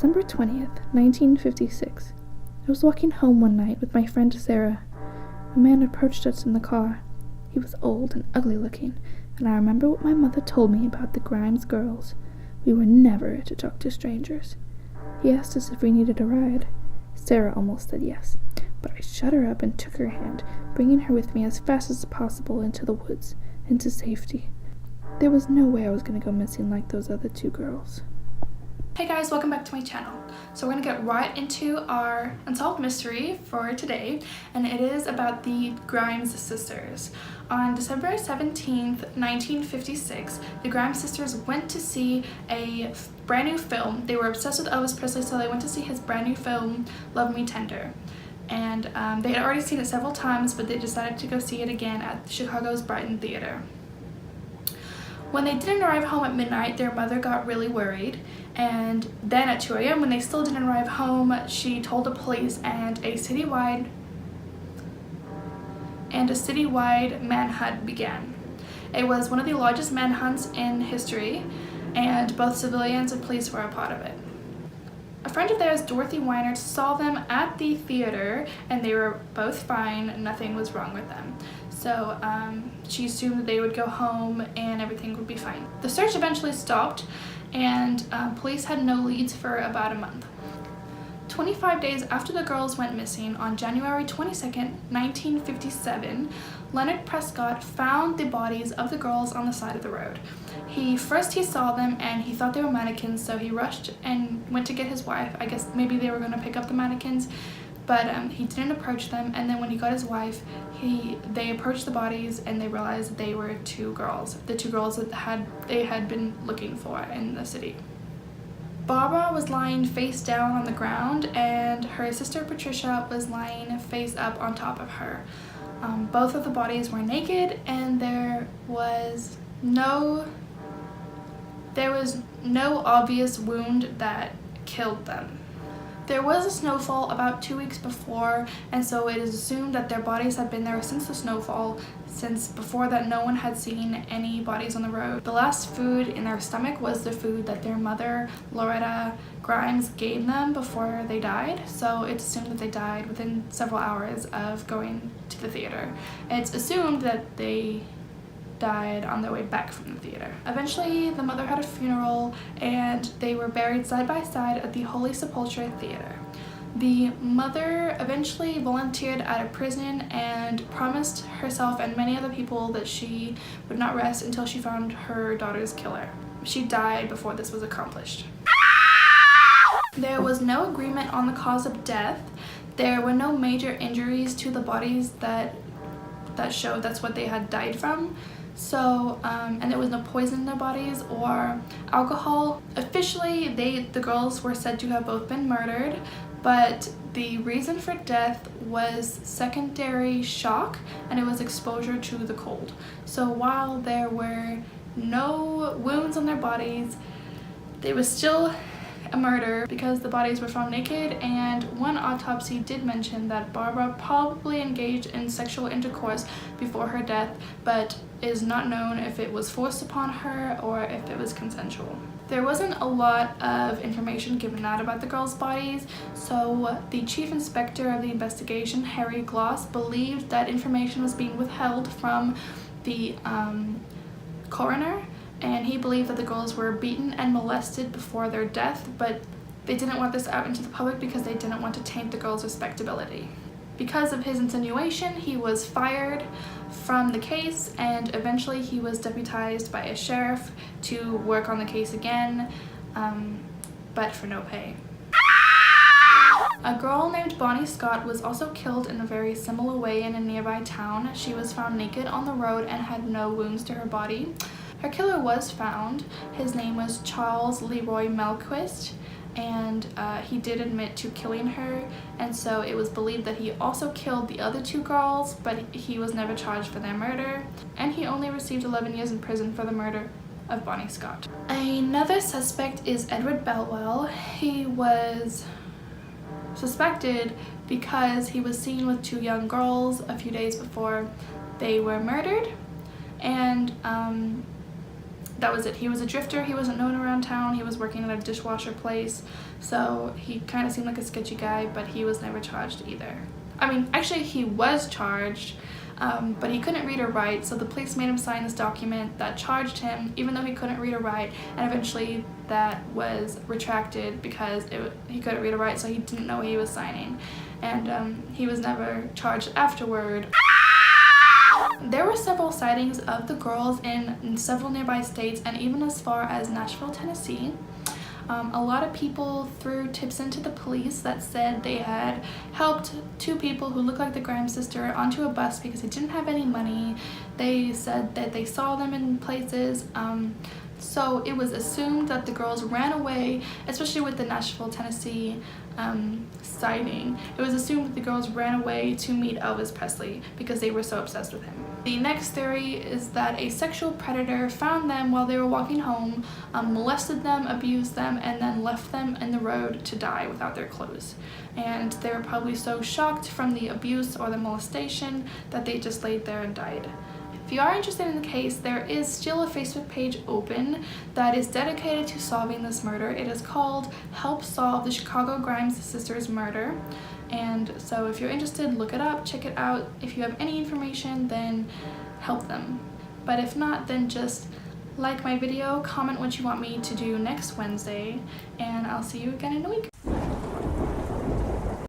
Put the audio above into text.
December 20th, 1956. I was walking home one night with my friend Sarah. A man approached us in the car. He was old and ugly looking, and I remember what my mother told me about the Grimes girls. We were never to talk to strangers. He asked us if we needed a ride. Sarah almost said yes, but I shut her up and took her hand, bringing her with me as fast as possible into the woods, into safety. There was no way I was going to go missing like those other two girls. Hey guys, welcome back to my channel. So we're going to get right into our unsolved mystery for today, and it is about the Grimes sisters. On December 17th, 1956, the Grimes sisters went to see a brand new film. They were obsessed with Elvis Presley, so they went to see his brand new film, Love Me Tender. And they had already seen it several times, but they decided to go see it again at Chicago's Brighton Theater. When they didn't arrive home at midnight, their mother got really worried, and then at 2 a.m. when they still didn't arrive home, she told the police, and a citywide manhunt began. It was one of the largest manhunts in history, and both civilians and police were a part of it. A friend of theirs, Dorothy Weiner, saw them at the theater, and they were both fine. Nothing was wrong with them. So she assumed that they would go home and everything would be fine. The search eventually stopped, and police had no leads for about a month. 25 days after the girls went missing, on January 22nd, 1957, Leonard Prescott found the bodies of the girls on the side of the road. He saw them and he thought they were mannequins, so he rushed and went to get his wife. I guess maybe they were going to pick up the mannequins, but he didn't approach them. And then when he got his wife, they approached the bodies and they realized that they were two girls, the two girls that they had been looking for in the city. Barbara was lying face down on the ground, and her sister Patricia was lying face up on top of her. Both of the bodies were naked, and there was no obvious wound that killed them. There was a snowfall about 2 weeks before, and so it is assumed that their bodies had been there since the snowfall, since before that no one had seen any bodies on the road. The last food in their stomach was the food that their mother, Loretta Grimes, gave them before they died, so it's assumed that they died within several hours of going to the theater. It's assumed that they died on their way back from the theater. Eventually, the mother had a funeral, and they were buried side by side at the Holy Sepulchre Theater. The mother eventually volunteered at a prison and promised herself and many other people that she would not rest until she found her daughter's killer. She died before this was accomplished. There was no agreement on the cause of death. There were no major injuries to the bodies that showed that's what they had died from. So, and there was no poison in their bodies or alcohol. Officially, the girls were said to have both been murdered, but the reason for death was secondary shock, and it was exposure to the cold. So while there were no wounds on their bodies, it was still a murder because the bodies were found naked, and one autopsy did mention that Barbara probably engaged in sexual intercourse before her death, but it is not known if it was forced upon her or if it was consensual. There wasn't a lot of information given out about the girls' bodies, so the chief inspector of the investigation, Harry Gloss, believed that information was being withheld from the coroner, and he believed that the girls were beaten and molested before their death, but they didn't want this out into the public because they didn't want to taint the girls' respectability. Because of his insinuation, he was fired from the case, and eventually he was deputized by a sheriff to work on the case again, but for no pay. A girl named Bonnie Scott was also killed in a very similar way in a nearby town. She was found naked on the road and had no wounds to her body. Her killer was found. His name was Charles Leroy Melquist, and he did admit to killing her, and so it was believed that he also killed the other two girls, but he was never charged for their murder, and he only received 11 years in prison for the murder of Bonnie Scott. Another suspect is Edward Belwell. He was suspected because he was seen with two young girls a few days before they were murdered, and that was it. He was a drifter. He wasn't known around town. He was working at a dishwasher place, so he kind of seemed like a sketchy guy, but he was never charged either. I mean, actually he was charged, but he couldn't read or write, so the police made him sign this document that charged him even though he couldn't read or write, and eventually that was retracted because he couldn't read or write, so he didn't know what he was signing, and he was never charged afterward. There were several sightings of the girls in several nearby states and even as far as Nashville, Tennessee. A lot of people threw tips into the police that said they had helped two people who looked like the Grimes sister onto a bus because they didn't have any money. They said that they saw them in places. So it was assumed that the girls ran away, especially with the Nashville, Tennessee sighting. It was assumed that the girls ran away to meet Elvis Presley because they were so obsessed with him. The next theory is that a sexual predator found them while they were walking home, molested them, abused them, and then left them in the road to die without their clothes. And they were probably so shocked from the abuse or the molestation that they just laid there and died. If you are interested in the case, there is still a Facebook page open that is dedicated to solving this murder. It is called Help Solve the Chicago Grimes Sisters Murder. And so if you're interested, look it up, check it out. If you have any information, then help them. But if not, then just like my video, comment what you want me to do next Wednesday, and I'll see you again in a week.